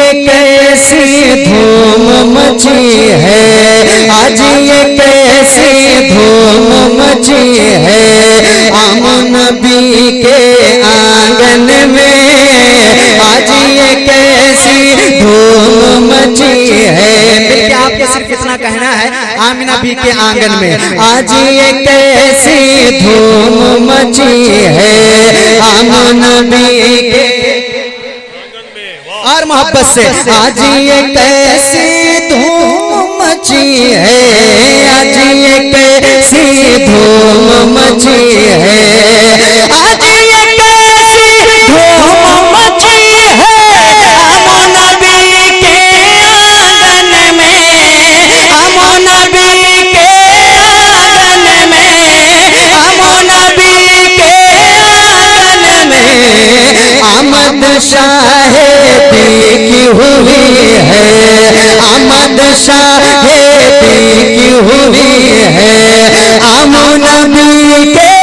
ये कैसी धूम मची है, आज ये कैसी धूम मची है, आमन नबी के आंगन में, आज ये कैसी धूम मची है। बेटे आपको सिर्फ इतना कहना है, आमिना बी के आंगन में आज ये कैसी धूम मची है, आमन नबी के और मोहब्बत से आज ये कैसी धूम मची है, आज ये कैसी धूम मची है, आज ये कैसी धूम मची है, आमन नबी के आंगन में, आमन नबी के आंगन में, आमन नबी के आंगन में, आमद शाहेदी की हुई है, आमद शाहेदी की हुई है, आमन नबी के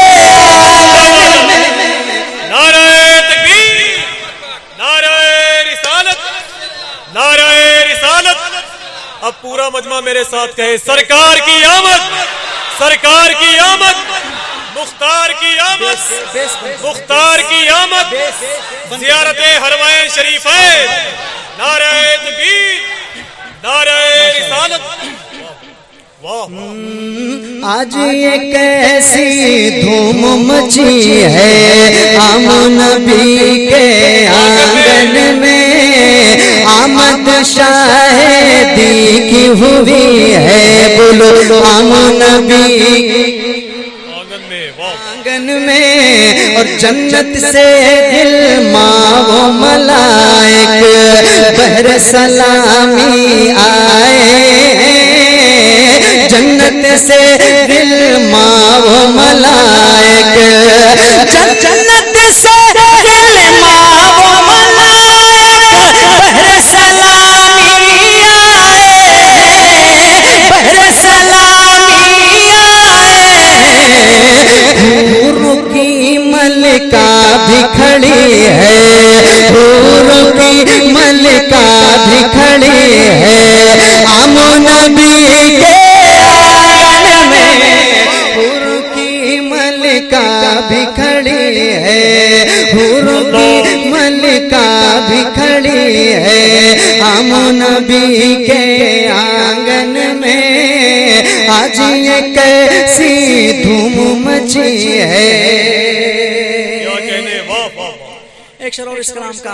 नारे तकबीर, नारे रिसालत, नारे रिसालत। अब पूरा मजमा मेरे साथ कहे, सरकार की आमद, सरकार की आमद, मुख्तार की आमद, मुख्तार की आमद, ज़ियारते हरमैन शरीफैन, नारे तकबीर, नारे रिसालत। आज ये कैसी धूम मची है, आमन नबी के आंगन में, आमद शाहेदी की हुई है, बोलो आमन नबी आंगन में, और जन्नत से दिल माओ मलाइक बहर सलामी आए, जन्नत से दिल माओ मलाइक, जन्नत से दिल माओ मलाइक बहर सलामी आए, बहर सलामी आए, हूरों की मलिका भी खड़ी है, हूरों की मलिका भी खड़ी है, आमन नबी के आंगन में, हूरों की मलिका भी खड़ी है, हूरों की मलिका भी खड़ी है, आमन नबी के आंगन में, आज ये कैसी धूम मची है। एक शेर और इस कलाम का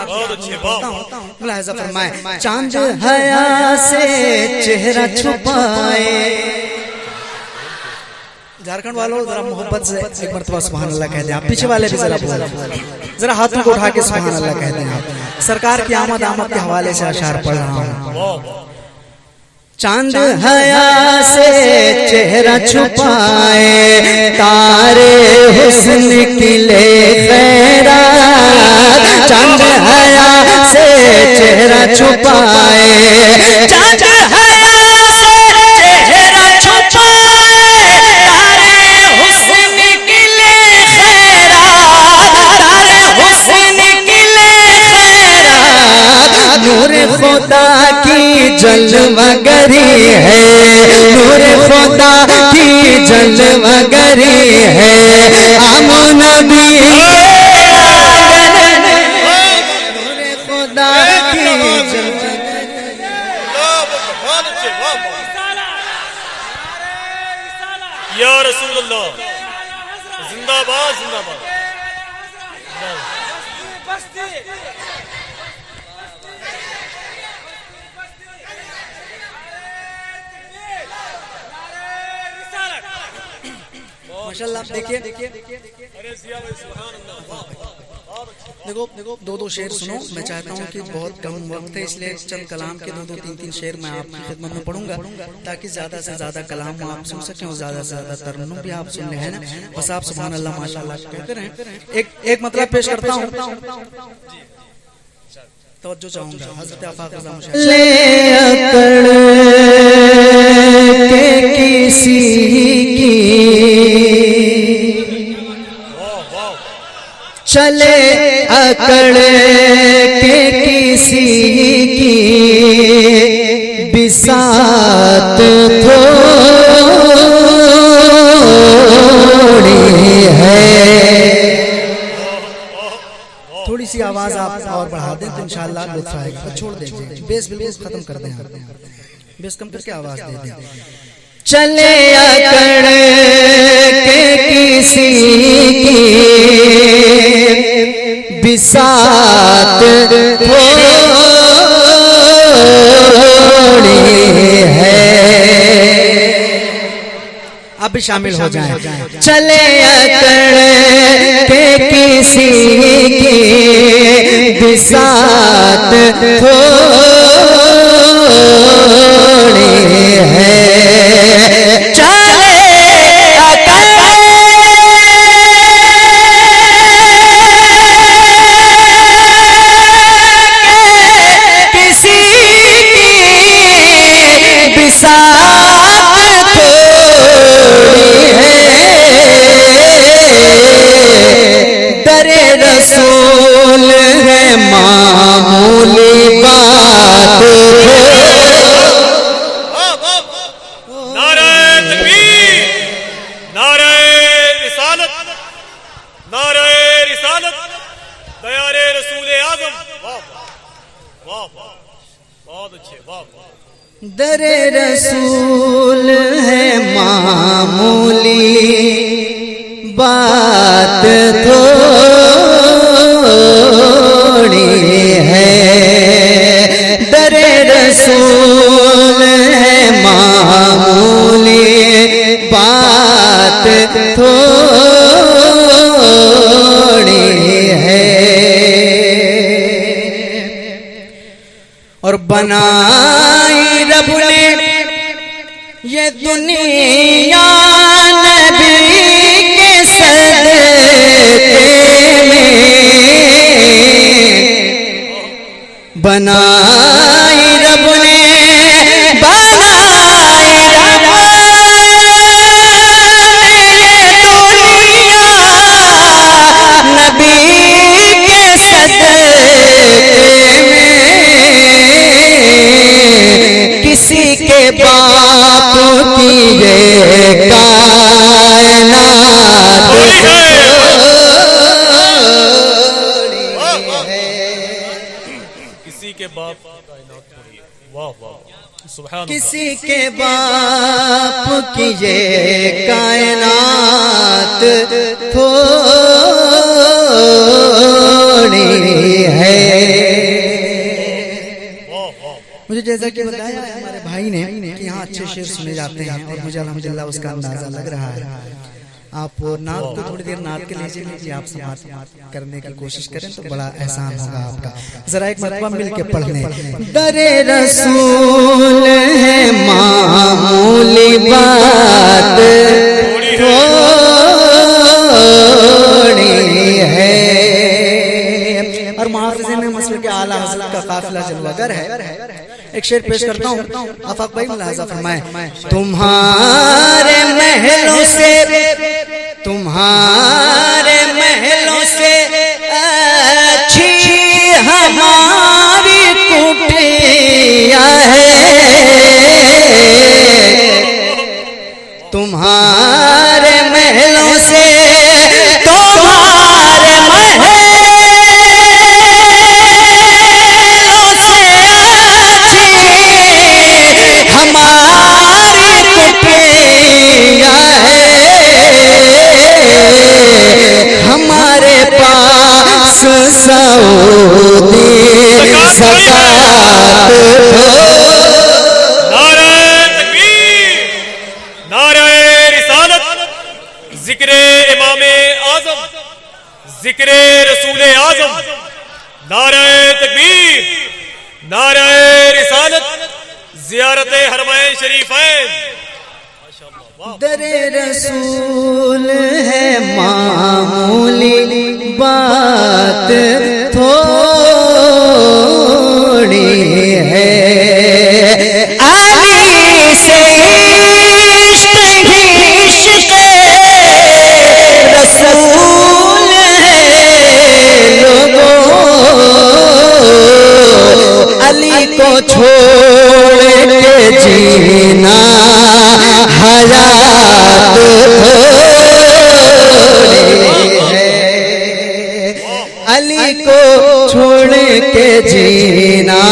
मुलाहिजा फरमाए, चांद हया से चेहरा छुपाए। झारखंड वालों जरा मोहब्बत से एक मरतबा सुभान अल्लाह कह दें, आप पीछे वाले भी जरा बोलो, जरा हाथों को उठा के सुभान अल्लाह कह दें। आप सरकार की आमद आमद के हवाले से अशार पढ़ रहा हूँ। चांद हया से चेहरा छुपाए, तारे हुस्न किले खैरात, चांद हया से चेहरा छुपाए, चांद हया से चेहरा छुपाए, तारे हुस्न किले खैरात, तारे हुस्न किले खैरात, नूर खुदा की जलवागरी है, नूर खुदा की जलवागरी है, आमन नबी के आंगन में, नूर खुदा की जलवागरी। या रसूल अल्लाह, जिंदाबाद जिंदाबाद। माशाल्लाह देखिए, देखो दो दो शेर सुनो। मैं चाहता हूँ कि बहुत कम वक्त है, इसलिए चंद कलाम के दो तीन तीन शेर मैं आपकी खिदमत में पढ़ूंगा, ताकि ज्यादा से ज्यादा कलाम आप सुन सकें और ज्यादा से ज्यादा तरन्नुम भी आप सुनने हैं ना। बस आप सुभान अल्लाह माशाल्लाह कहते रहें। एक मतलब पेश करता हूँ, तवज्जो चाहूंगा। हज़रत आफाक रज़ा मुशर्रफ के किसी की चले अकड़ के किसी की बिसात थोड़ी है। थोड़ी सी आवाज आप और बढ़ा दें तो इंशाअल्लाह लुत्फ आएगा। छोड़ दीजिए, बेस बिल्कुल खत्म कर दें, बेस कम करके आवाज दे दें। चले अकड़ के किसी की बिसात थोड़ी है। आप भी शामिल हो जाएं। चले अकड़ के किसी की बिसात थोड़ी है। चले अकड़ किसी की बिसात दरे रसूल है मामूली बात। नारे तकबीर, नारे रिसालत, नारे रिसालत, दयारे रसूल आजम। वाह वाह वाह, बहुत अच्छे, वाह वाह। दरे रसूल है मामूली बात थोड़ी है। दरे रसूल है मामूली बात थोड़ी है। और बनाई रब ने ये दुनिया नबी के सदके में। बनाई रब ने, बनाई रब ने ये दुनिया नबी के सदके में। किसी के बाप की ये कायनात किसी के बाप कायनात थोड़ी है। वाह वाह, सुभान किसी के बाप की ये कायनात थोड़ी है। मुझे जैसा कि बताया हमारे भाई ने कि यहाँ अच्छे शेर सुने जाते हैं और मुझे अल्हम्दुलिल्लाह उसका अंदाजा लग रहा है। आप नात को थोड़ी देर नात के लीजिए, आप समात करने की कोशिश करें तो बड़ा एहसान होगा आपका। जरा एक मरतबा मिल के पढ़ लें। दरे रसूल है मामूली बात थोड़ी है। और मुहाफ़िज़ीन में मसले के आला हज़रत का काफिला जलवागर है। एक शेर पेश करता हूँ, आफाक भाई मुलाहिज़ा फरमाएं। तुम्हारे महलों से, तुम्हारे महलों से अच्छी हमारी कुटिया है। तुम्हारे महलों से, तुम्हारे महलों से अच्छी हमारी कुटिया है। हमारे पास सऊदी ज़कात हो। नारे तकबीर, नारे रिसालत, जिक्रे इमामे आजम, जिक्रे रसूले आजम। नारे तकबीर, नारे रिसालत, ज़ियारत हरमैन शरीफैन। दरे रसूल है मामूली बात थोड़ी है। आली से इश्क ही इश्क रसूल है लोगों। अली को छोड़ के जीना हयात थोड़ी है, अली को छोड़ के जीना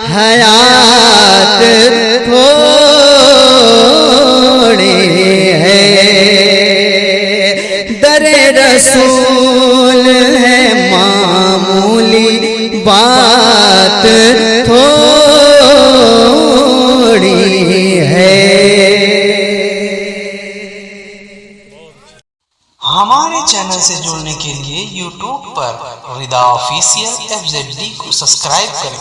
हयात थोड़ी है, दरे रसूल है मामूली बात थोड़ी है। हमारे चैनल से जुड़ने के लिए YouTube पर रिदा ऑफिशियल FZD को सब्सक्राइब करें।